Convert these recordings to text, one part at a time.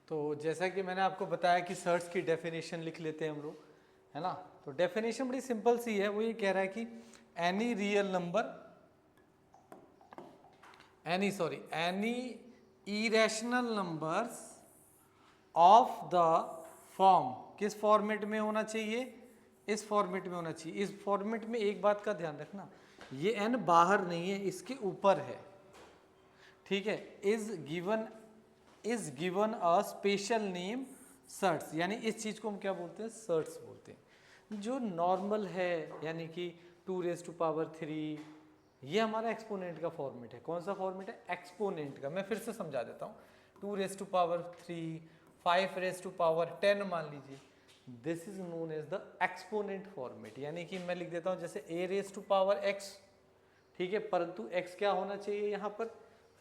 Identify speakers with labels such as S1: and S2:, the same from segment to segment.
S1: तो जैसा कि मैंने आपको बताया कि सर्ट्स की डेफिनेशन लिख लेते हैं हम लोग, है ना। तो डेफिनेशन बड़ी सिंपल सी है, वो ये कह रहा है कि any real number, any irrational numbers of the form, किस फॉर्मेट में होना चाहिए, इस फॉर्मेट में होना चाहिए। इस फॉर्मेट में एक बात का ध्यान रखना, ये एन बाहर नहीं है, इसके ऊपर है, ठीक है। Is given a special name surds, यानी इस चीज को हम क्या बोलते हैं, सर्ट्स बोलते हैं। जो नॉर्मल है यानी कि 2⁻3, ये हमारा एक्सपोनेंट का फॉर्मेट है। कौन सा फॉर्मेट है, एक्सपोनेंट का। मैं फिर से समझा देता हूँ, 2⁻3, 5⁻10 मान लीजिए, this is known as the exponent format. यानी कि मैं लिख देता हूँ जैसे a⁻x, ठीक है, परंतु x क्या होना चाहिए यहाँ पर,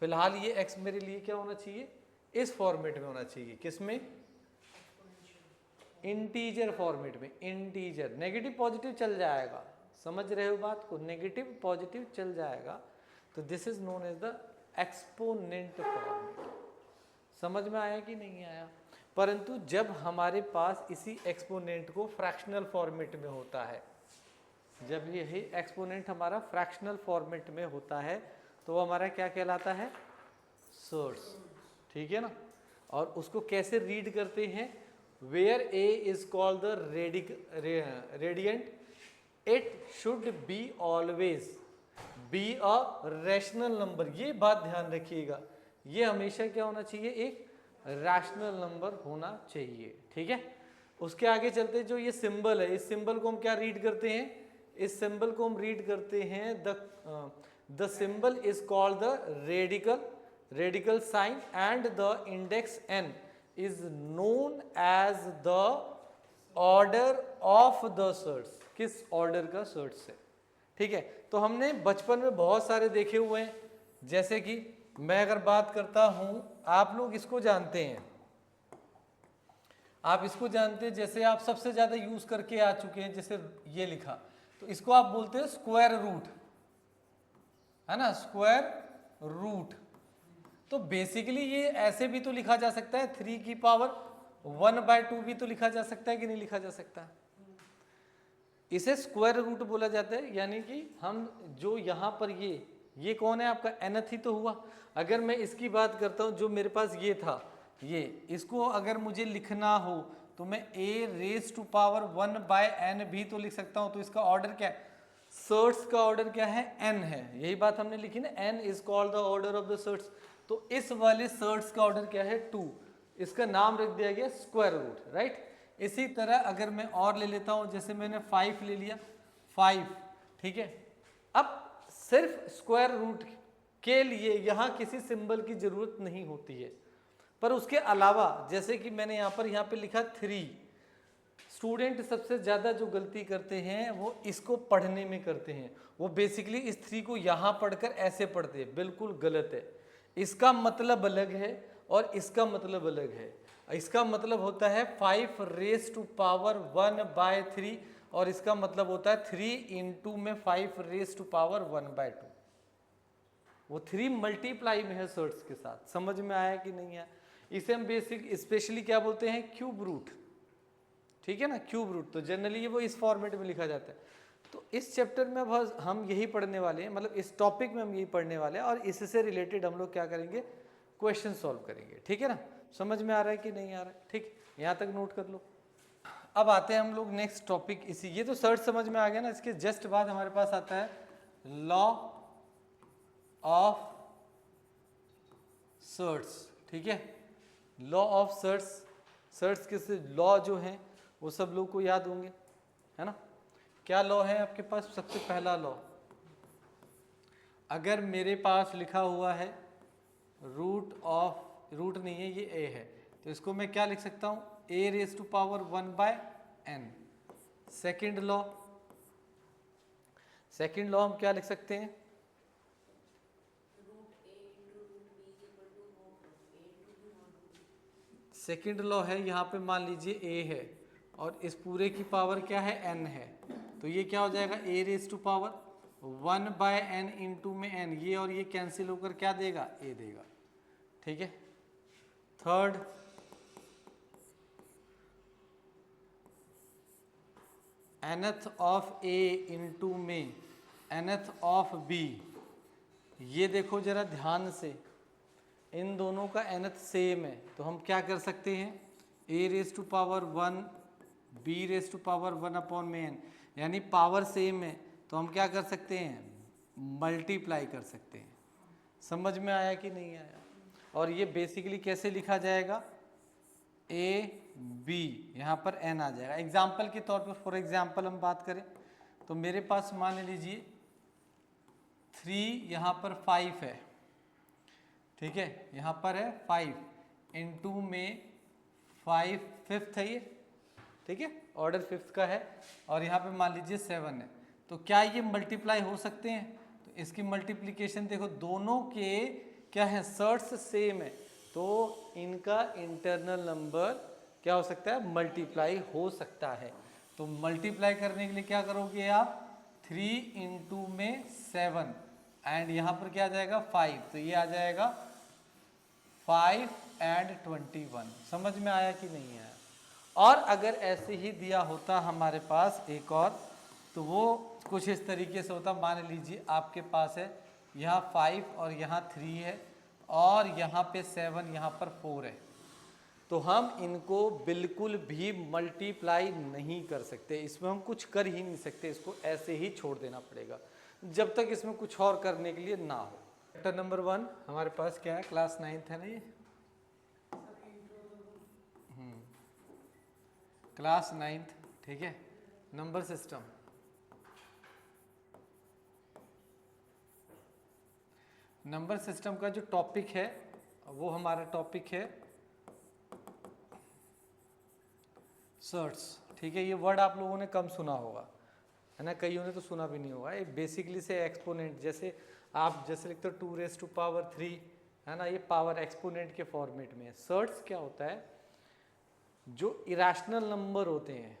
S1: फिलहाल ये x मेरे लिए क्या होना चाहिए, इस फॉर्मेट में होना चाहिए। किसमें, इंटीजर फॉर्मेट में। इंटीजर, नेगेटिव पॉजिटिव चल जाएगा, समझ रहे हो बात को, नेगेटिव पॉजिटिव चल जाएगा। तो this is known as the exponent format. समझ में आया कि नहीं आया। परंतु जब हमारे पास इसी एक्सपोनेंट को फ्रैक्शनल फॉर्मेट में होता है, जब यही एक्सपोनेंट हमारा फ्रैक्शनल फॉर्मेट में होता है, तो वो हमारा क्या कहलाता है, सोर्स, ठीक है ना। और उसको कैसे रीड करते हैं, where a is called the radiant, it should be always be a rational number. ये बात ध्यान रखिएगा, ये हमेशा क्या होना चाहिए, एक रैशनल नंबर होना चाहिए, ठीक है। उसके आगे चलते, जो ये सिंबल है, इस सिंबल को हम क्या रीड करते हैं, इस सिंबल को हम रीड करते हैं the symbol is called the radical sign, and the index n is known as the order of the surds. किस ऑर्डर का सर्ट्स है, ठीक है। तो हमने बचपन में बहुत सारे देखे हुए हैं, जैसे कि मैं अगर बात करता हूं, आप लोग इसको जानते हैं, आप इसको जानते हैं, जैसे आप सबसे ज्यादा यूज करके आ चुके हैं, जैसे ये लिखा, तो इसको आप बोलते हैं स्क्वायर रूट, है ना, स्क्वायर रूट। तो बेसिकली ये ऐसे भी तो लिखा जा सकता है, 3⁻1/2 भी तो लिखा जा सकता है कि नहीं लिखा जा सकता। इसे स्क्वायर रूट बोला जाता है। यानी कि हम जो यहाँ पर ये कौन है आपका, nth ही तो हुआ। अगर मैं इसकी बात करता हूँ, जो मेरे पास ये था, ये इसको अगर मुझे लिखना हो तो मैं a⁻1/n भी तो लिख सकता हूँ। तो इसका ऑर्डर क्या है, सर्ट्स का ऑर्डर क्या है, n है। यही बात हमने लिखी ना, n is called the order of the surds. तो इस वाले सर्ट्स का ऑर्डर क्या है, 2। इसका नाम रख दिया गया स्क्वायर रूट, राइट। इसी तरह अगर मैं और ले लेता हूं, जैसे मैंने 5 ले लिया, 5, ठीक है। अब सिर्फ स्क्वायर रूट के लिए यहां किसी सिंबल की जरूरत नहीं होती है, पर उसके अलावा जैसे कि मैंने यहाँ पे लिखा 3, स्टूडेंट सबसे ज्यादा जो गलती करते हैं वो इसको पढ़ने में करते हैं। वो बेसिकली इस 3 को यहां पढ़कर ऐसे पढ़ते हैं, बिल्कुल गलत है। इसका मतलब अलग है और इसका मतलब अलग है। इसका मतलब होता है 5⁻1/3 और इसका मतलब होता है 3 में 5⁻1/2। वो 3 मल्टीप्लाई में है सर्ट्स के साथ। समझ में आया कि नहीं आया। इसे हम बेसिक स्पेशली क्या बोलते हैं, क्यूब रूट, ठीक है ना, क्यूब रूट। तो जनरली वो इस फॉर्मेट में लिखा जाता है। तो इस चैप्टर में अब हम यही पढ़ने वाले हैं, मतलब इस टॉपिक में हम यही पढ़ने वाले हैं, और इससे रिलेटेड हम लोग क्या करेंगे, क्वेश्चन सॉल्व करेंगे, ठीक है ना। समझ में आ रहा है कि नहीं आ रहा है, ठीक, यहाँ तक नोट कर लो। अब आते हैं हम लोग नेक्स्ट टॉपिक, इसी, ये तो सर्च समझ में आ गया ना। इसके जस्ट बाद हमारे पास आता है लॉ ऑफ सर्ट्स, ठीक है। लॉ ऑफ सर्ट्स, सर्ट्स के लॉ जो हैं वो सब लोग को याद होंगे, है ना। क्या लॉ है आपके पास, सबसे पहला लॉ, अगर मेरे पास लिखा हुआ है रूट नहीं है, ये a है, तो इसको मैं क्या लिख सकता हूं, a⁻1/n। सेकेंड लॉ हम क्या लिख सकते हैं, सेकेंड लॉ है, यहाँ पे मान लीजिए a है और इस पूरे की पावर क्या है, n है। तो ये क्या हो जाएगा, a⁻1/n इंटू में n, ये और ये कैंसिल होकर क्या देगा, a देगा, ठीक है। Third nth of A into में nth ऑफ बी, ये देखो जरा ध्यान से, इन दोनों का nth सेम है, तो हम क्या कर सकते हैं, a raise to power 1 b raise to power 1 upon में n, यानी पावर सेम है तो हम क्या कर सकते हैं, मल्टीप्लाई कर सकते हैं। समझ में आया कि नहीं आया? और ये बेसिकली कैसे लिखा जाएगा, a b, यहाँ पर n आ जाएगा। एग्जाम्पल के तौर पर, फॉर एग्जाम्पल हम बात करें तो मेरे पास मान लीजिए 3 यहाँ पर 5 है, ठीक है, यहाँ पर है 5 इंटू में 5 फिफ्थ है ये, ठीक है, ऑर्डर फिफ्थ का है, और यहाँ पे मान लीजिए 7 है, तो क्या ये मल्टीप्लाई हो सकते हैं? तो इसकी मल्टीप्लिकेशन देखो, दोनों के क्या है, सर्ट्स सेम है, तो इनका इंटरनल नंबर क्या हो सकता है, मल्टीप्लाई हो सकता है। तो मल्टीप्लाई करने के लिए क्या करोगे आप, 3 इंटू में 7 एंड यहाँ पर क्या आ जाएगा 5, तो ये आ जाएगा 5 एंड 21। समझ में आया कि नहीं आया? और अगर ऐसे ही दिया होता हमारे पास एक और, तो वो कुछ इस तरीके से होता, मान लीजिए आपके पास है यहाँ 5 और यहाँ 3 है और यहाँ पे 7, यहाँ पर 4 है, तो हम इनको बिल्कुल भी मल्टीप्लाई नहीं कर सकते, इसमें हम कुछ कर ही नहीं सकते, इसको ऐसे ही छोड़ देना पड़ेगा जब तक इसमें कुछ और करने के लिए ना हो। चैप्टर नंबर 1 हमारे पास क्या है, क्लास 9th है ना ये, क्लास 9th, ठीक है, नंबर सिस्टम। नंबर सिस्टम का जो टॉपिक है वो हमारा टॉपिक है सर्ट्स, ठीक है। ये वर्ड आप लोगों ने कम सुना होगा, है ना, कईयों ने तो सुना भी नहीं होगा। ये बेसिकली से एक्सपोनेंट, जैसे आप जैसे लिखते हो 2 रेज टू पावर 3, है ना, ये पावर एक्सपोनेंट के फॉर्मेट में है। सर्ट्स क्या होता है, जो इरेशनल नंबर होते हैं,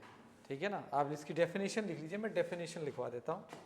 S1: ठीक है ना, आप इसकी डेफिनेशन लिख लीजिए, मैं डेफिनेशन लिखवा देता हूँ।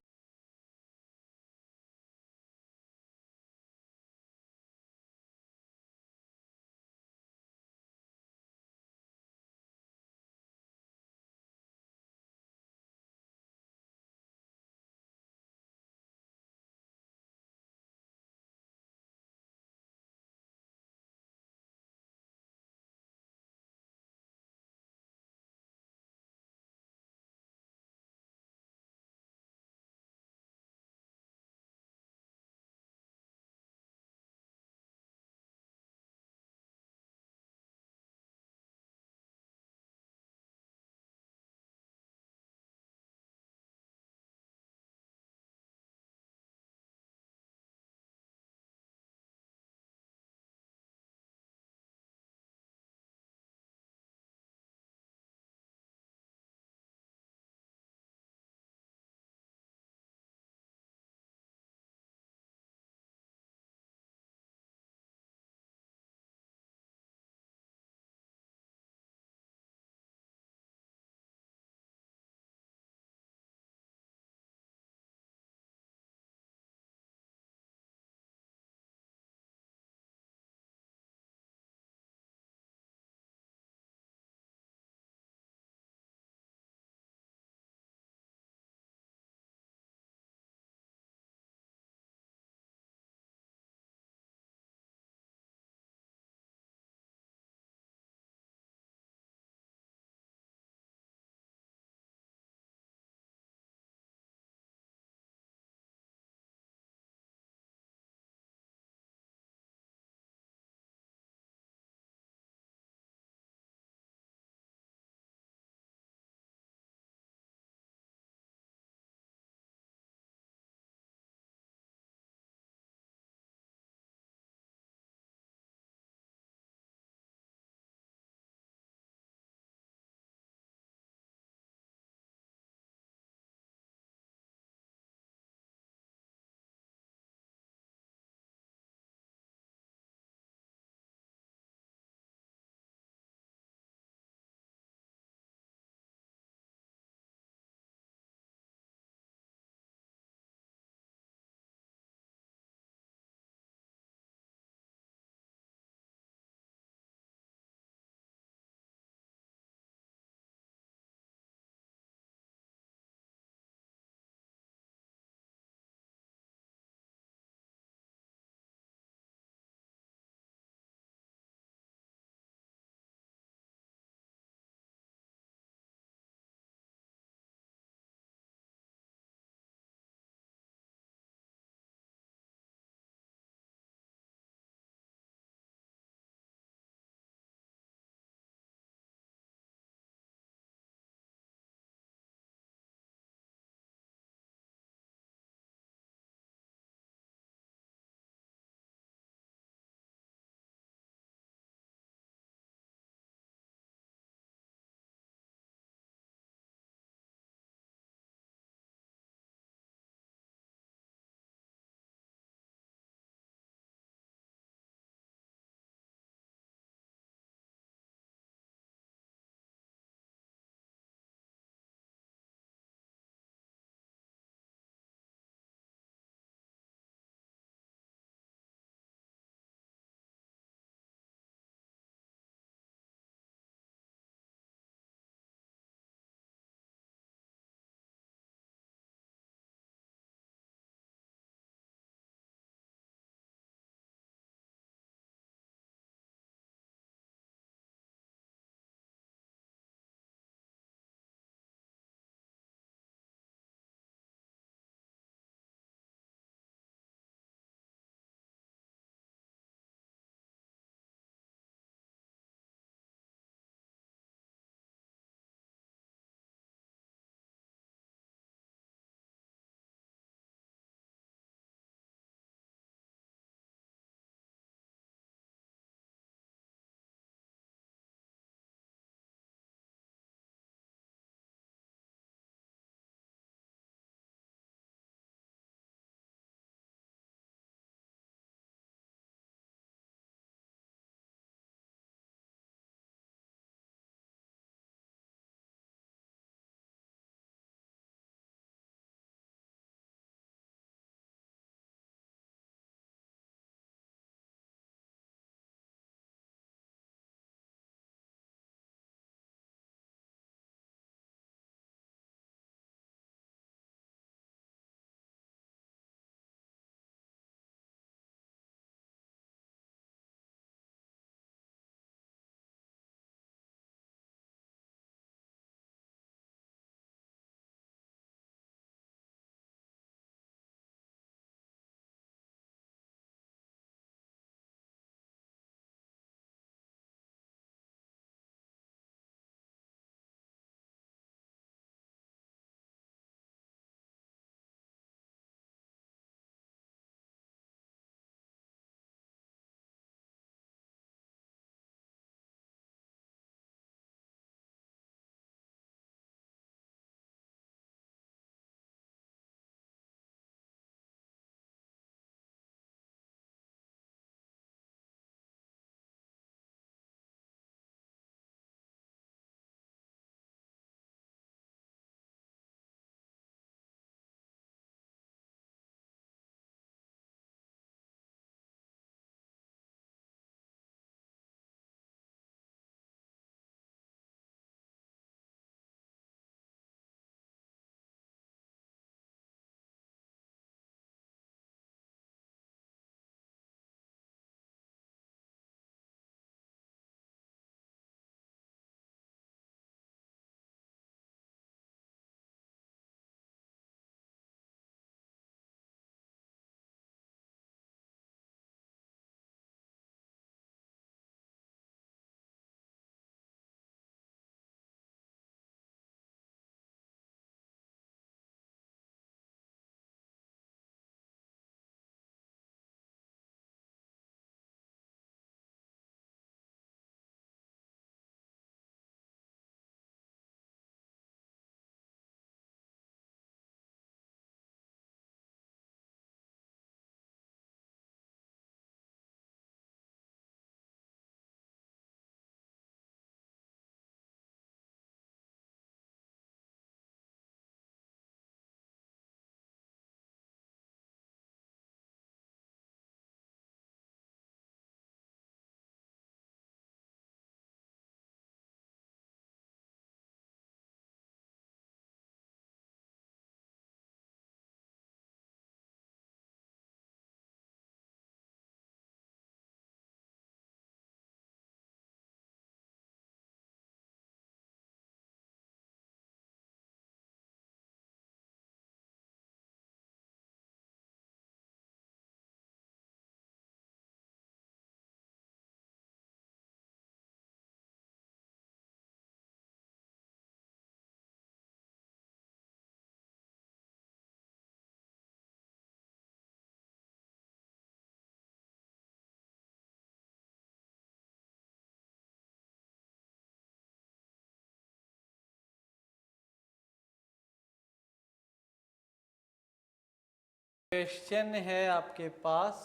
S1: क्वेश्चन है आपके पास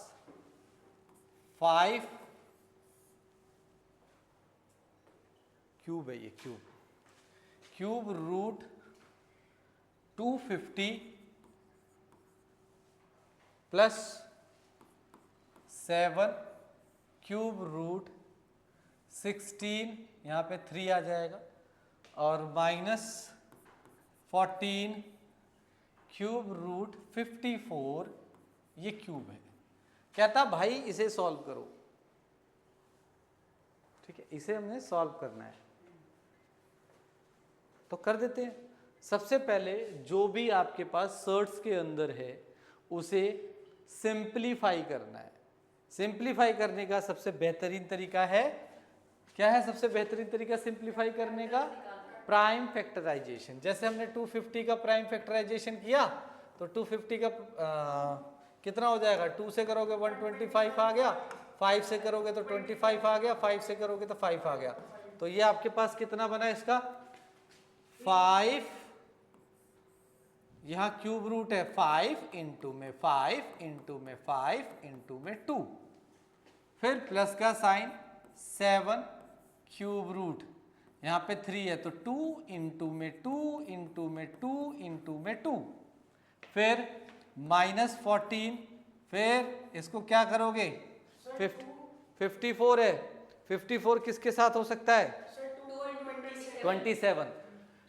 S1: 5 क्यूब है, ये cube root 250 plus 7 cube root 16, यहाँ पे 3 आ जाएगा, और माइनस 14 क्यूब रूट 54, ये क्यूब है। कहता भाई इसे सॉल्व करो। ठीक है, इसे हमने सॉल्व करना है, तो कर देते हैं। सबसे पहले जो भी आपके पास सर्ट्स के अंदर है उसे सिंप्लीफाई करना है। सिंप्लीफाई करने का सबसे बेहतरीन तरीका है, क्या है सबसे बेहतरीन तरीका सिंप्लीफाई करने का? Prime factorization. जैसे हमने 250 का प्राइम फैक्टराइजेशन किया तो 250 का कितना हो जाएगा? 2 से करोगे 125 आ गया, 5 से करोगे तो 25 आ गया, 5 से करोगे तो 5 आ गया। तो ये आपके पास कितना बना इसका? 5, यहां क्यूब रूट है 5 इंटू में 5 इंटू में 5 इंटू में 2, फिर प्लस का साइन 7 क्यूब रूट, यहाँ पे 3 है तो 2 इंटू में 2 इंटू में 2 इंटू में 2, फिर माइनस 14, फिर इसको क्या करोगे? 54 है, 54 किसके साथ हो सकता है? 27,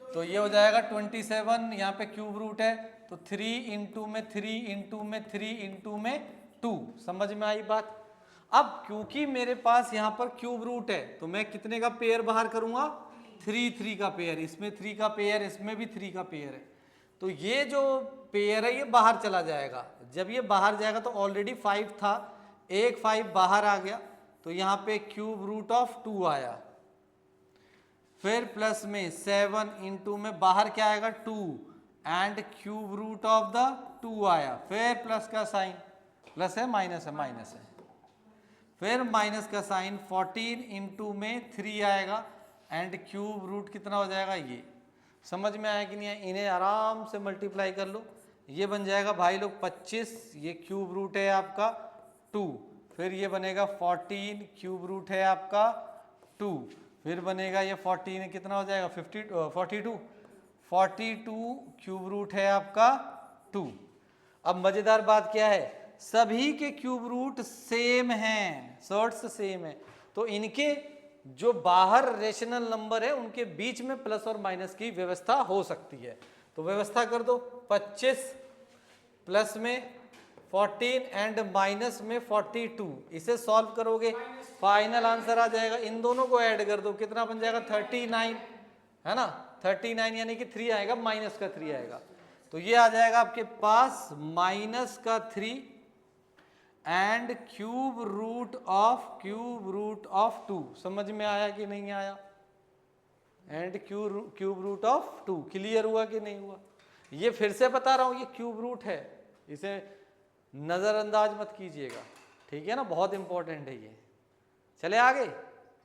S1: तो ये हो जाएगा 27, यहाँ पे क्यूब रूट है तो 3 इंटू में 3 इंटू में 3 इंटू में 2। समझ में आई बात? अब क्योंकि मेरे पास यहाँ पर क्यूब रूट है तो मैं कितने का पेयर बाहर करूंगा? 3 का पेयर, इसमें 3 का पेयर, इसमें भी 3 का पेयर है, तो ये जो पेयर है ये बाहर चला जाएगा। जब ये बाहर जाएगा तो ऑलरेडी 5 था, एक 5 बाहर आ गया तो यहाँ पे क्यूब रूट ऑफ 2 आया, फिर प्लस में 7 इंटू में बाहर क्या आएगा? 2 and cube root of the 2 आया, फिर प्लस का साइन, प्लस है माइनस है, माइनस है, फिर माइनस का साइन 14 इंटू में 3 आएगा एंड क्यूब रूट कितना हो जाएगा? ये समझ में आया कि नहीं है? इन्हें आराम से मल्टीप्लाई कर लो, ये बन जाएगा भाई लोग 25, ये क्यूब रूट है आपका 2, फिर ये बनेगा 14 क्यूब रूट है आपका 2, फिर बनेगा ये 14 कितना हो जाएगा? 42 क्यूब रूट है आपका 2। अब मजेदार बात क्या है? सभी के क्यूब रूट सेम हैं, सर्ट्स सेम है, तो इनके जो बाहर रेशनल नंबर है उनके बीच में प्लस और माइनस की व्यवस्था हो सकती है। तो व्यवस्था कर दो, 25 प्लस में 14 एंड माइनस में 42, इसे सॉल्व करोगे फाइनल आंसर आ जाएगा। इन दोनों को ऐड कर दो, कितना बन जाएगा? 39, है ना? 39 यानी कि 3 आएगा, माइनस का 3 आएगा, तो ये आ जाएगा आपके पास माइनस का 3 एंड क्यूब रूट ऑफ 2। समझ में आया कि नहीं आया? And cube root of 2, clear हुआ कि नहीं हुआ? ये फिर से बता रहा हूं, ये क्यूब रूट है, इसे नजरअंदाज मत कीजिएगा, ठीक है ना? बहुत इंपॉर्टेंट है ये। चले आगे,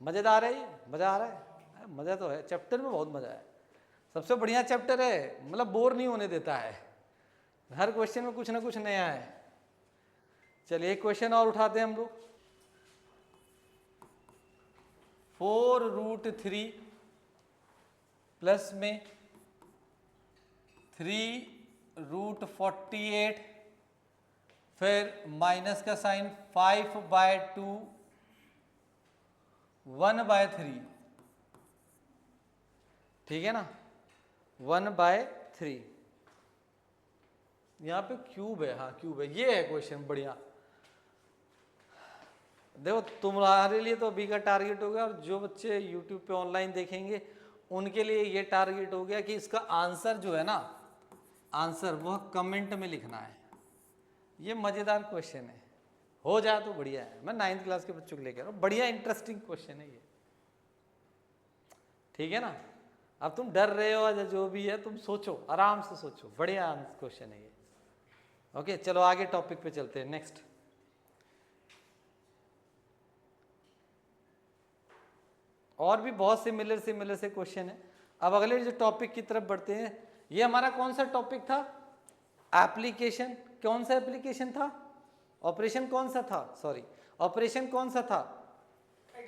S1: मजेदार है ये, मजा आ रहा है? मजा तो है, चैप्टर में बहुत मजा है, सबसे बढ़िया चैप्टर है, मतलब बोर नहीं होने देता है, हर क्वेश्चन में कुछ ना कुछ नया है। चलिए एक क्वेश्चन और उठाते हैं हम लोग। 4 रूट 3 प्लस में 3 रूट 48, फिर माइनस का साइन 5/2 1/3, ठीक है ना? 1/3, यहाँ पे क्यूब है, हाँ क्यूब है, ये है क्वेश्चन बढ़िया। देखो तुम्हारे लिए तो अभी का टारगेट हो गया, और जो बच्चे यूट्यूब पे ऑनलाइन देखेंगे उनके लिए ये टारगेट हो गया कि इसका आंसर जो है ना, आंसर वह कमेंट में लिखना है। ये मज़ेदार क्वेश्चन है, हो जाए तो बढ़िया है। मैं 9th क्लास के बच्चों को लेकर आ रहा हूँ, बढ़िया इंटरेस्टिंग क्वेश्चन है ये, ठीक है ना? अब तुम डर रहे हो या जो भी है, तुम सोचो, आराम से सोचो, बढ़िया क्वेश्चन है ये। ओके चलो आगे टॉपिक पे चलते हैं। नेक्स्ट, और भी बहुत सिमिलर से क्वेश्चन है। अब अगले जो टॉपिक की तरफ बढ़ते हैं, ये हमारा कौन सा टॉपिक था? एप्लीकेशन कौन सा एप्लीकेशन था, ऑपरेशन कौन सा था, सॉरी ऑपरेशन कौन सा था,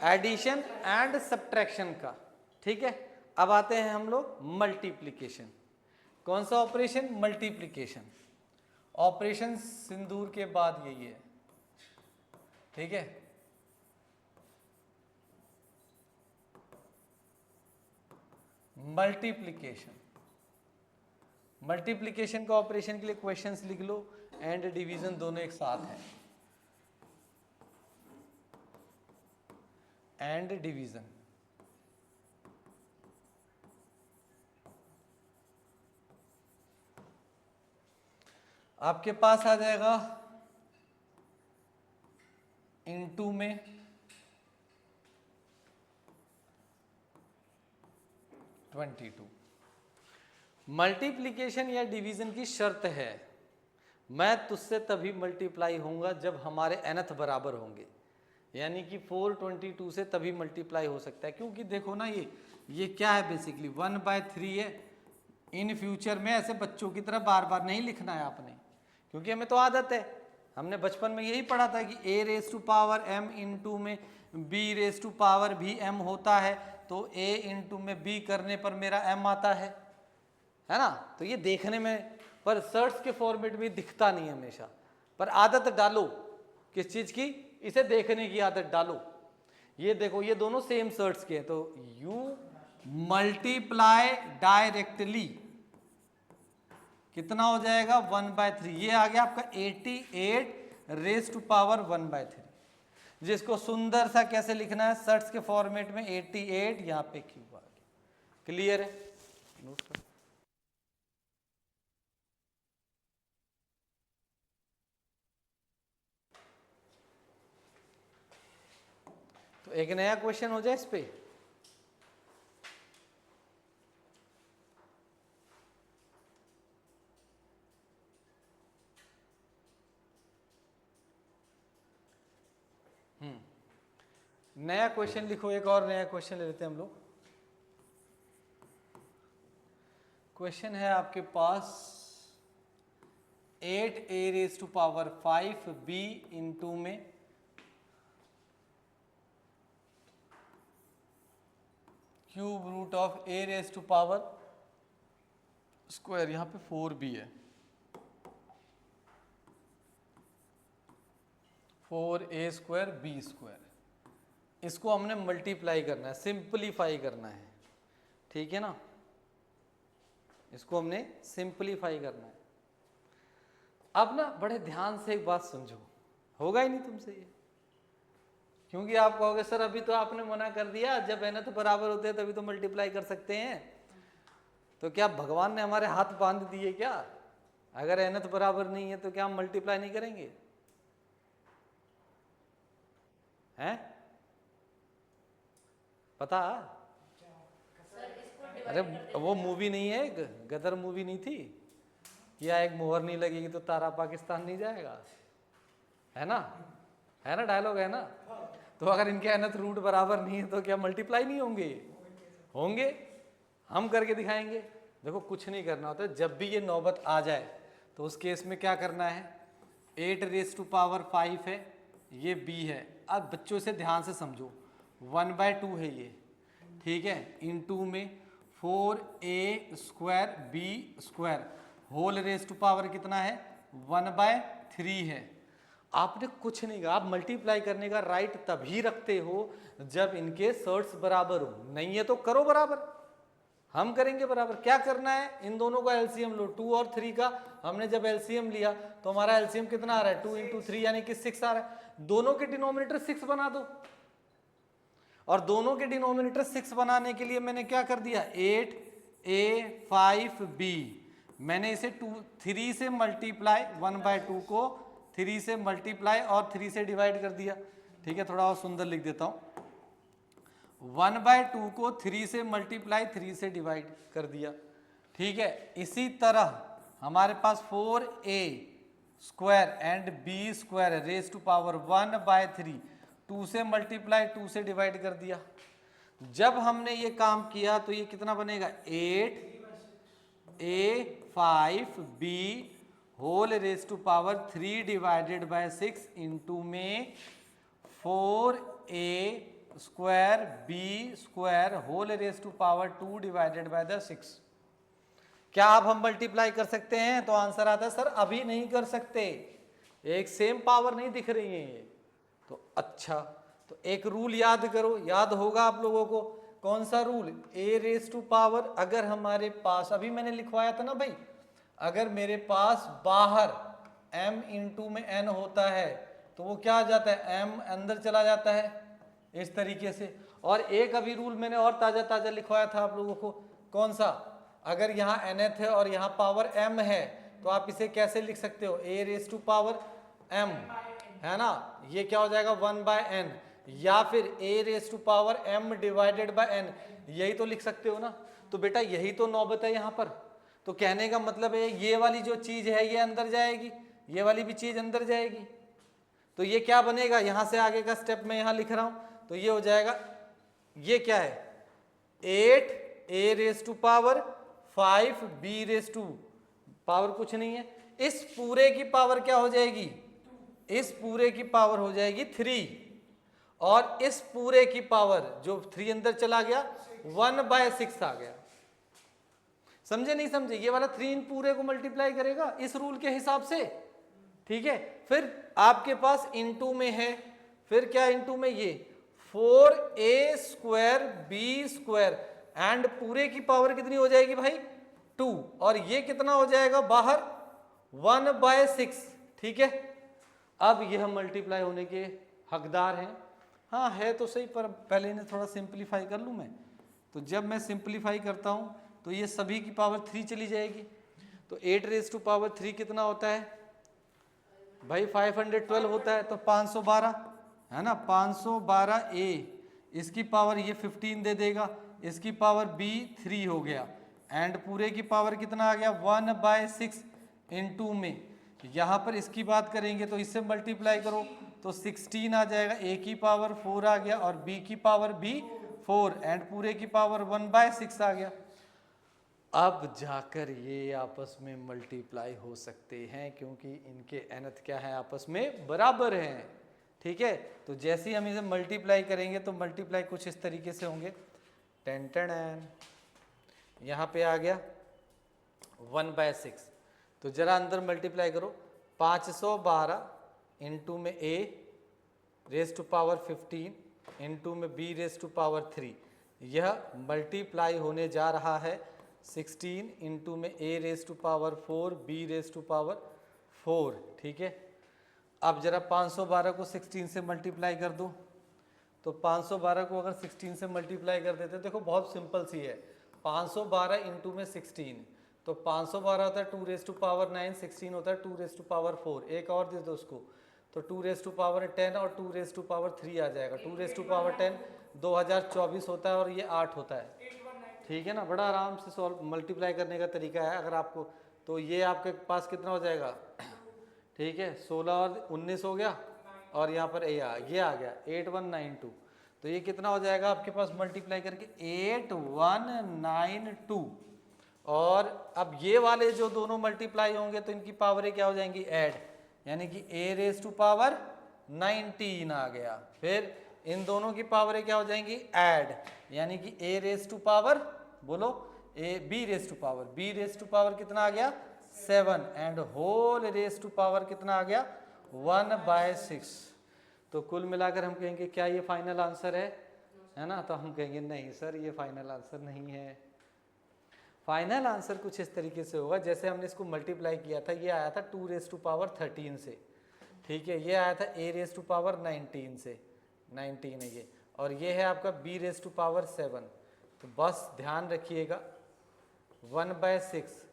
S1: एडिशन एंड सब्ट्रैक्शन का। ठीक है, अब आते हैं हम लोग मल्टीप्लिकेशन। कौन सा ऑपरेशन, मल्टीप्लिकेशन। ऑपरेशन सिंदूर के बाद यही है। ठीक है, मल्टीप्लिकेशन। मल्टीप्लिकेशन का ऑपरेशन के लिए क्वेश्चंस लिख लो, एंड डिवीजन दोनों एक साथ हैं। एंड डिवीजन, आपके पास आ जाएगा इनटू में 22। मल्टीप्लिकेशन या डिवीजन की शर्त है, मैं तुझसे तभी मल्टीप्लाई होऊंगा जब हमारे nth बराबर होंगे, यानी कि 422 से तभी मल्टीप्लाई हो सकता है। क्योंकि देखो ना, ये क्या है, बेसिकली 1/3 है। इन फ्यूचर में ऐसे बच्चों की तरह बार बार नहीं लिखना है आपने, क्योंकि हमें तो आदत है, हमने बचपन में यही पढ़ा था कि a⁻m इंटू में b⁻v m होता है, तो a इंटू में b करने पर मेरा m आता है ना। तो ये देखने में, पर सर्ट्स के फॉर्मेट में दिखता नहीं हमेशा, पर आदत डालो किस चीज की, इसे देखने की आदत डालो। ये देखो, ये दोनों सेम सर्ट्स के हैं, तो यू मल्टीप्लाई डायरेक्टली कितना हो जाएगा 1/3। ये आ गया आपका 88⁻1/3, जिसको सुंदर सा कैसे लिखना है सर्ट्स के फॉर्मेट में, 88 यहाँ पे क्यूब आ गया। क्लियर है, नोट कर। तो एक नया क्वेश्चन हो जाए इस पे। नया क्वेश्चन लिखो, एक और नया क्वेश्चन ले लेते हैं हम लोग। क्वेश्चन है आपके पास 8a⁵5b इंटू में क्यूब रूट ऑफ a⁻², यहाँ पे 4b है, 4a²b²। इसको हमने मल्टीप्लाई करना है, सिंपलीफाई करना है। ठीक है ना, इसको हमने सिंपलीफाई करना है। अब ना बड़े ध्यान से एक बात समझो, होगा ही नहीं तुमसे ये, क्योंकि आप कहोगे सर अभी तो आपने मना कर दिया, जब nth बराबर होते हैं तभी तो मल्टीप्लाई कर सकते हैं। तो क्या भगवान ने हमारे हाथ बांध दिए क्या? अगर nth बराबर नहीं है तो क्या हम मल्टीप्लाई नहीं करेंगे? हैं? पता? अरे वो मूवी नहीं है, एक गदर मूवी नहीं थी, क्या एक मोहर नहीं लगेगी तो तारा पाकिस्तान नहीं जाएगा, है ना? है ना, डायलॉग है ना? तो अगर इनके nth रूट बराबर नहीं है तो क्या मल्टीप्लाई नहीं होंगे? होंगे, हम करके दिखाएंगे। देखो कुछ नहीं करना होता, जब भी ये नौबत आ जाए तो उस केस में क्या करना है, 8⁵ है, ये b है। अब बच्चों से ध्यान से समझो, 1/2 है ये, ठीक है, इनटू में 4a²b² whole raise to power कितना है, 1/3 है। आपने कुछ नहीं कहा, आप मल्टीप्लाई करने का राइट तभी रखते हो जब इनके सर्ट्स बराबर हो, नहीं है तो करो बराबर, हम करेंगे बराबर। क्या करना है, इन दोनों का एलसीएम लो, 2 और 3 का हमने जब एलसीएम लिया तो हमारा एलसीएम कितना आ रहा है, 2 × 3 यानी कि 6 आ रहा है। दोनों के डिनोमिनेटर 6 बना दो, और दोनों के डिनोमिनेटर 6 बनाने के लिए मैंने क्या कर दिया, 8a⁵b, मैंने इसे 3 से मल्टीप्लाई, 1/2 को 3 से मल्टीप्लाई और 3 से डिवाइड कर दिया। ठीक है, थोड़ा और सुंदर लिख देता हूं, 1/2 को 3 से मल्टीप्लाई 3 से डिवाइड कर दिया। ठीक है, इसी तरह हमारे पास 4a² and b² raise to power 1/3, 2 से मल्टीप्लाई 2 से डिवाइड कर दिया। जब हमने ये काम किया तो ये कितना बनेगा, 8a⁵b whole raise to power 3 divided by 6 into में 4a square b square whole raise to power 2 divided by the 6। क्या अब हम मल्टीप्लाई कर सकते हैं? तो आंसर आता है सर अभी नहीं कर सकते, एक सेम पावर नहीं दिख रही है ये। तो अच्छा, तो एक रूल याद करो, याद होगा आप लोगों को। कौन सा rule? A raise to power, अगर हमारे पास, अभी मैंने लिखवाया था ना भाई, अगर मेरे पास बाहर m इंटू में n होता है तो वो क्या आ जाता है, m अंदर चला जाता है इस तरीके से। और एक अभी रूल मैंने और ताजा ताजा लिखवाया था आप लोगों को, कौन सा? अगर यहाँ nth है और यहाँ पावर m है तो आप इसे कैसे लिख सकते हो? a raise to power m, है ना, ये क्या हो जाएगा 1/n, या फिर a raise to power m divided by n, यही तो लिख सकते हो ना। तो बेटा यही तो नौबत है यहाँ पर। तो कहने का मतलब है ये वाली जो चीज है ये अंदर जाएगी, ये वाली भी चीज अंदर जाएगी। तो ये क्या बनेगा, यहां से आगे का स्टेप मैं यहां लिख रहा हूं, तो ये हो जाएगा, ये क्या है 8 a raise to power 5 b raise to power कुछ नहीं है, इस पूरे की पावर क्या हो जाएगी, इस पूरे की पावर हो जाएगी 3, और इस पूरे की पावर जो 3 अंदर चला गया 1/6 आ गया। समझे नहीं समझे? ये वाला 3 इन पूरे को मल्टीप्लाई करेगा इस रूल के हिसाब से, ठीक है। फिर आपके पास इनटू में है, फिर क्या इनटू में, ये 4a square b square, and पूरे की पावर कितनी हो जाएगी भाई 2, और ये कितना हो जाएगा बाहर 1/6, ठीक है। अब ये हम मल्टीप्लाई होने के हकदार हैं। हाँ है तो सही, पर पहले इन्हें थोड़ा सिंप्लीफाई कर लूँ मैं। तो जब मैं सिंप्लीफाई करता हूँ तो ये सभी की पावर 3 चली जाएगी। तो 8 रेज टू पावर 3 कितना होता है भाई 512 होता है, तो 512 है ना, 512a, इसकी पावर ये 15 दे देगा, इसकी पावर b 3 हो गया, एंड पूरे की पावर कितना आ गया 1/6 इंटू में, यहाँ पर इसकी बात करेंगे तो इससे मल्टीप्लाई करो तो 16 आ जाएगा, a की पावर 4 आ गया और b की पावर भी 4, एंड पूरे की पावर 1/6 आ गया। अब जाकर ये आपस में मल्टीप्लाई हो सकते हैं क्योंकि इनके nth क्या है, आपस में बराबर हैं, ठीक है। तो जैसे ही हम इसे मल्टीप्लाई करेंगे तो मल्टीप्लाई कुछ इस तरीके से होंगे, 10 यहाँ पे आ गया 1/6, तो जरा अंदर मल्टीप्लाई करो, 512 इंटू में a raise to power 15 into में b रेज टू पावर 3, यह मल्टीप्लाई होने जा रहा है 16 इंटू में a raise to power 4 b raise to power 4, ठीक है। अब जरा 512 को 16 से मल्टीप्लाई कर दो, तो 512 को अगर 16 से मल्टीप्लाई कर देते, देखो बहुत सिंपल सी है, 512 इंटू में 16, तो 512 होता है 2 रेज टू पावर 9, 16 होता है 2 रेज टू पावर 4, एक और दे दो उसको, तो 2 रेज टू पावर 10 और 2 रेज टू पावर 3 आ जाएगा। 2 रेज टू पावर 10 2024 होता है और ये 8 होता है, ठीक है ना। बड़ा आराम से सॉल्व मल्टीप्लाई करने का तरीका है अगर आपको, तो ये आपके पास कितना हो जाएगा, ठीक है, 16 और 19 हो गया, और यहाँ पर ये आ गया 8192, तो ये कितना हो जाएगा आपके पास मल्टीप्लाई करके 8192। और अब ये वाले जो दोनों मल्टीप्लाई होंगे तो इनकी पावरें क्या हो जाएंगी, ऐड, यानी कि a रेज टू पावर 19 आ गया, फिर इन दोनों की पावरें क्या हो जाएंगी, ऐड, यानी कि a रेज टू पावर, बोलो b raise to power, b raise to power कितना आ गया 7, and whole raise to power कितना आ गया 1/6। तो कुल मिलाकर हम कहेंगे क्या ये फाइनल आंसर है ना, तो हम कहेंगे नहीं सर ये फाइनल आंसर नहीं है। फाइनल आंसर कुछ इस तरीके से होगा, जैसे हमने इसको मल्टीप्लाई किया था, ये आया था 2 रेज टू पावर 13 से, ठीक है, ये आया था a रेज टू पावर 19 से, 19 है ये, और ये है आपका b रेज टू पावर 7। तो बस ध्यान रखिएगा 1/6,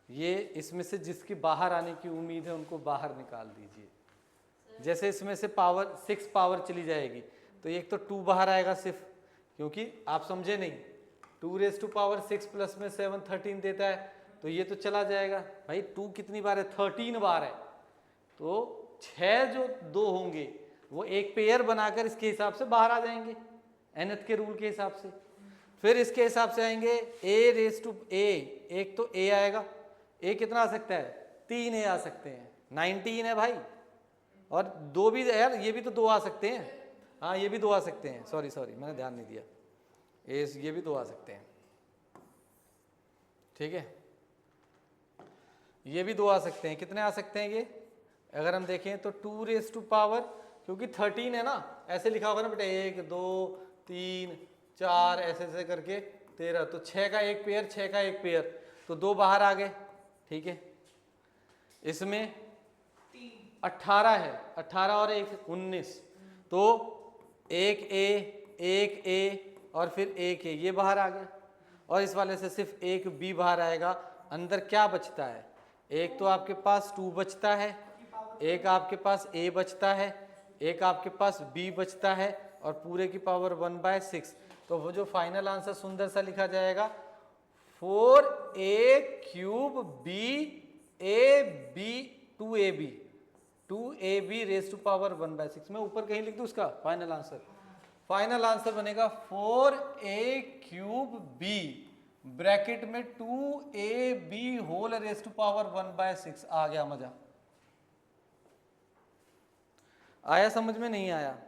S1: ये इसमें से जिसकी बाहर आने की उम्मीद है उनको बाहर निकाल दीजिए। जैसे इसमें से पावर 6 पावर चली जाएगी तो एक तो 2 बाहर आएगा सिर्फ, क्योंकि आप समझे नहीं, 2 रेज टू पावर 6 प्लस में 7 13 देता है, तो ये तो चला जाएगा भाई, 2 कितनी बार है 13 बार है, तो 6 जो 2 होंगे वो एक पेयर बनाकर इसके हिसाब से बाहर आ जाएंगे nth के रूल के हिसाब से। फिर इसके हिसाब से आएंगे a रेज टू a, एक तो a आएगा, a कितना आ सकता है 3 ए आ सकते हैं, 19 है भाई, और 2 भी यार, ये भी तो 2 आ सकते हैं, हाँ ये भी 2 आ सकते हैं, सॉरी मैंने ध्यान नहीं दिया, ये भी 2 आ सकते हैं, ठीक है, ये भी 2 आ सकते हैं। कितने आ सकते हैं ये, अगर हम देखें तो 2 रेज़ टू पावर, क्योंकि 13 है ना, ऐसे लिखा होगा ना बेटा, 1 2 3 4 ऐसे ऐसे करके 13, तो 6 का एक पेयर, 6 का एक पेयर, तो 2 बाहर आ गए, ठीक है। इसमें 18 है, 18 और 1 19, तो 1 ए और फिर 1 ए, ये बाहर आ गया, और इस वाले से सिर्फ 1 बी बाहर आएगा। अंदर क्या बचता है, एक तो आपके पास 2 बचता है, एक आपके पास ए बचता है, एक आपके पास बी बचता है, और पूरे की पावर 1/6। तो वो जो फाइनल आंसर सुंदर सा लिखा जाएगा 4a³ b a b 2ab raise to power 1/6। मैं ऊपर कहीं लिख दूं उसका फाइनल आंसर, फाइनल आंसर बनेगा 4a³ b ब्रैकेट में 2ab whole raise to power 1/6। आ गया मजा, आया समझ में, नहीं आया?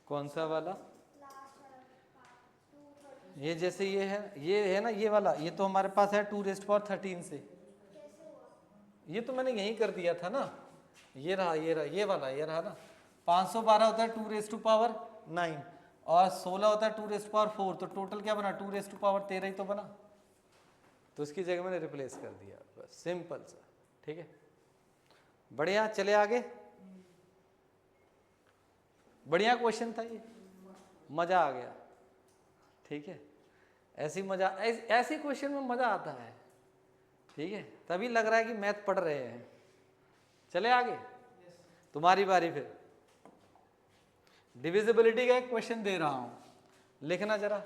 S1: कौन सा वाला, ये जैसे ये है ना, ये वाला, ये तो हमारे पास है 2 रेज़ टू पावर 13 से, ये तो मैंने यही कर दिया था ना, ये रहा ये वाला, ये रहा ना, 512 होता है 2 रेज़ टू पावर 9 और 16 होता है 2 रेज़ टू पावर 4, तो टोटल क्या बना, 2 रेज़ टू पावर 13 ही तो बना, तो उसकी जगह मैंने रिप्लेस कर दिया, बस सिंपल सा, ठीक है, बढ़िया। चले आगे, बढ़िया क्वेश्चन था ये, मजा आ गया, ठीक है, ऐसी क्वेश्चन में मजा आता है, ठीक है, तभी लग रहा है कि मैथ पढ़ रहे हैं। चले आगे, तुम्हारी बारी फिर, डिविजिबिलिटी का एक क्वेश्चन दे रहा हूं, लिखना जरा।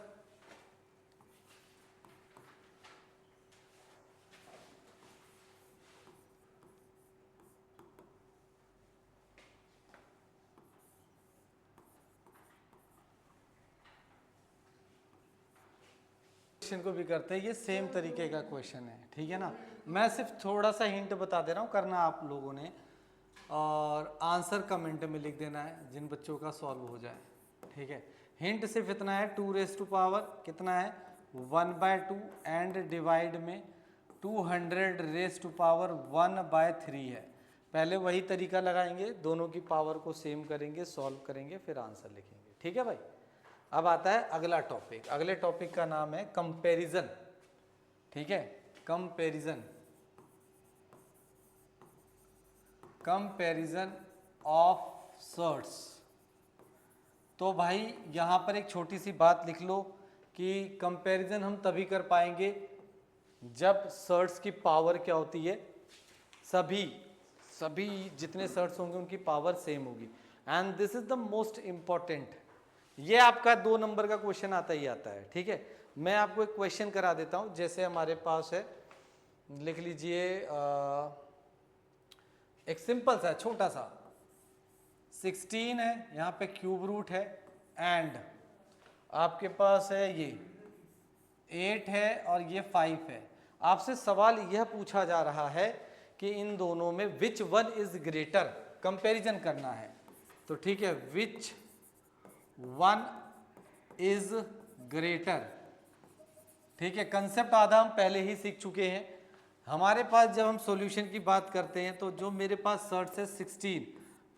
S1: को भी करते हैं, ये सेम तरीके का क्वेश्चन है, ठीक है ना, मैं सिर्फ थोड़ा सा हिंट बता दे रहा हूँ, करना आप लोगों ने, और आंसर कमेंट में लिख देना है जिन बच्चों का सॉल्व हो जाए, ठीक है। हिंट सिर्फ इतना है, 2 रेज़ टू पावर कितना है 1/2 एंड डिवाइड में 200 रेज़ टू पावर 1/3 है। पहले वही तरीका लगाएंगे, दोनों की पावर को सेम करेंगे, सॉल्व करेंगे, फिर आंसर लिखेंगे, ठीक है भाई। अब आता है अगला टॉपिक, अगले टॉपिक का नाम है कंपैरिजन, ठीक है, कंपैरिजन ऑफ सर्ट्स। तो भाई यहाँ पर एक छोटी सी बात लिख लो कि कंपैरिजन हम तभी कर पाएंगे जब सर्ट्स की पावर क्या होती है, सभी जितने सर्ट्स होंगे उनकी पावर सेम होगी, and this is the most important. ये आपका 2 नंबर का क्वेश्चन आता ही आता है, ठीक है। मैं आपको एक क्वेश्चन करा देता हूं, जैसे हमारे पास है, लिख लीजिए, एक सिंपल सा छोटा सा 16 है, यहाँ पे क्यूब रूट है, एंड आपके पास है ये 8 है और ये 5 है। आपसे सवाल यह पूछा जा रहा है कि इन दोनों में which one is greater, comparison करना है, तो ठीक है, विच वन इज ग्रेटर, ठीक है। कंसेप्ट आधा हम पहले ही सीख चुके हैं। हमारे पास जब हम सॉल्यूशन की बात करते हैं तो जो मेरे पास सर्ट्स है 16,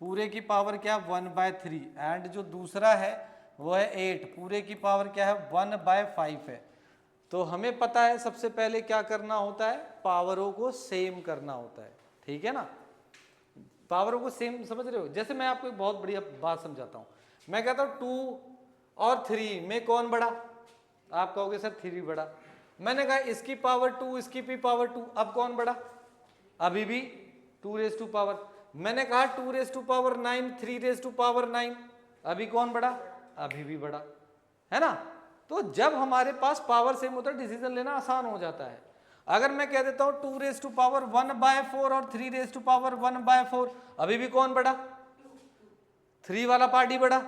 S1: पूरे की पावर क्या 1/3, एंड जो दूसरा है वो है 8, पूरे की पावर क्या है 1/5 है। तो हमें पता है सबसे पहले क्या करना होता है, पावरों को सेम करना होता है, ठीक है ना, पावरों को सेम, समझ रहे हो। जैसे मैं आपको एक बहुत बढ़िया बात समझाता हूँ, मैं कहता हूँ 2 और 3 में कौन बड़ा, आप कहोगे सर 3 बड़ा, मैंने कहा इसकी पावर 2 इसकी भी पावर 2, अब कौन बड़ा, अभी भी 2 रेज़ टू पावर, मैंने कहा 2 raise to power 9 3 raise to power 9, अभी कौन बड़ा, अभी भी बड़ा, है ना। तो जब हमारे पास पावर सेम होता है डिसीजन लेना आसान हो जाता है। अगर मैं कह देता हूं 2 रेज़ टू पावर 1/4 और 3 रेज़ टू पावर 1/4, अभी भी कौन बड़ा, 3 वाला पार्ट ही बड़ा,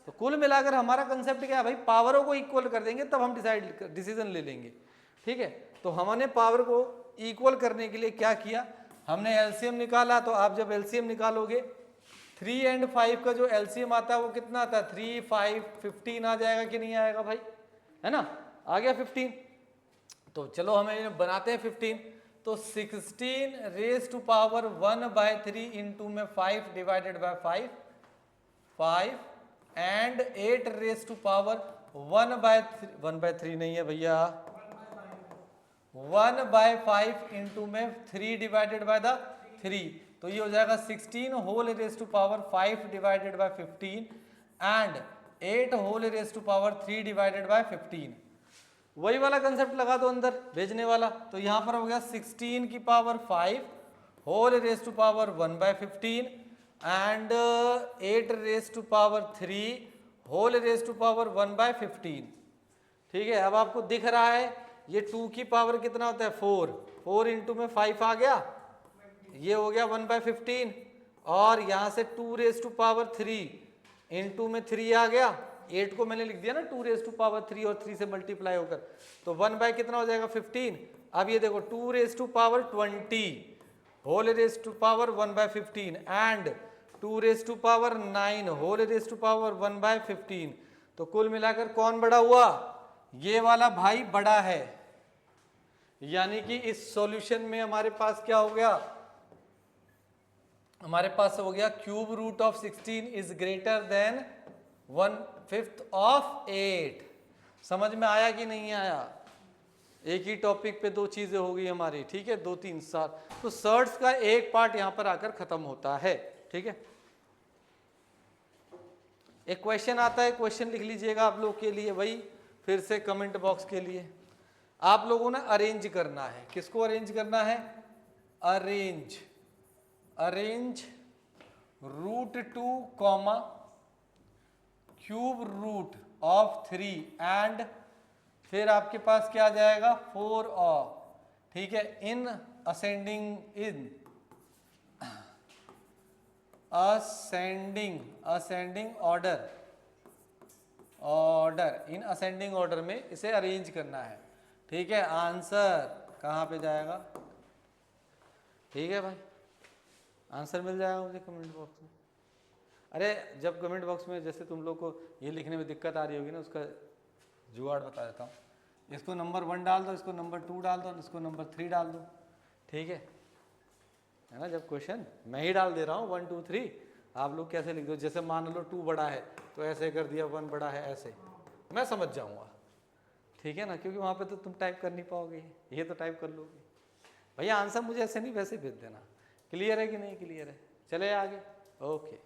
S1: तो कुल मिलाकर हमारा कंसेप्ट क्या है भाई, पावरों को इक्वल कर देंगे तब हम डिसीजन ले लेंगे, ठीक है। तो हमने पावर को इक्वल करने के लिए क्या किया, हमने एलसीएम निकाला। तो आप जब एलसीएम निकालोगे 3 और 5 का जो एलसीएम आता है वो कितना आता है, 3, 5, 15 आ जाएगा कि नहीं आएगा भाई, है ना, आ गया 15। तो चलो हमें बनाते हैं 15। तो 16 रेज टू पावर 1/3 इंटू में 5 divided by 5 and 8 raise to power 1/3 नहीं है भैया, 1/5 इंटू में 3 डिवाइडेड बाय द 3। तो ये हो जाएगा 16 whole raise to power 5 divided by 15 and 8 whole raise to power 3 divided by 15। वही वाला कंसेप्ट लगा दो अंदर भेजने वाला। तो यहां पर हो गया 16 की power 5 whole raise to power 1/15 and 8 raise to power 3 whole raise to power 1/15। ठीक है, अब आपको दिख रहा है ये 2 की पावर कितना होता है 4 इंटू में 5 आ गया, ये हो गया 1/15 और यहां से 2 रेज टू पावर 3 इंटू में 3 आ गया, 8 को मैंने लिख दिया ना 2 रेज टू पावर 3 और 3 से मल्टीप्लाई होकर, तो 1 कितना हो जाएगा 15। अब ये देखो 2 raise to power 20 whole raise to power 1/15 and 2 raise to power 9 whole raise to power 1/15। तो कुल मिलाकर कौन बड़ा हुआ, ये वाला भाई बड़ा है। यानी कि इस सॉल्यूशन में हमारे पास क्या हो गया, हमारे पास हो गया cube root of 16 is greater than 1/5 of 8। समझ में आया कि नहीं आया, एक ही टॉपिक पे 2 चीजें हो गई हमारी, ठीक है, 2-3 साल। तो सर्ट्स का एक पार्ट यहां पर आकर खत्म होता है, ठीक है। एक क्वेश्चन आता है, क्वेश्चन लिख लीजिएगा आप लोग के लिए, वही फिर से कमेंट बॉक्स के लिए आप लोगों ने अरेंज करना है। किसको अरेंज करना है, arrange √2 comma cube root of 3 and फिर आपके पास क्या आ जाएगा 4 ऑफ, ठीक है, in ascending order in ascending order में इसे अरेंज करना है, ठीक है। आंसर कहाँ पे जाएगा, ठीक है भाई, आंसर मिल जाएगा मुझे कमेंट बॉक्स में। अरे जब कमेंट बॉक्स में जैसे तुम लोग को ये लिखने में दिक्कत आ रही होगी ना, उसका जुगाड़ बता देता हूँ। इसको नंबर 1 डाल दो, इसको नंबर 2 डाल दो, इसको नंबर 3 डाल दो, ठीक है ना। जब क्वेश्चन मैं ही डाल दे रहा हूँ 1 2 3, आप लोग कैसे लिख दो, जैसे मान लो 2 बड़ा है तो ऐसे कर दिया, 1 बड़ा है ऐसे, मैं समझ जाऊँगा, ठीक है ना, क्योंकि वहाँ पे तो तुम टाइप कर नहीं पाओगे, ये तो टाइप कर लोगे। भैया आंसर मुझे ऐसे नहीं वैसे भेज देना। क्लियर है कि नहीं क्लियर है, चले आगे, ओके।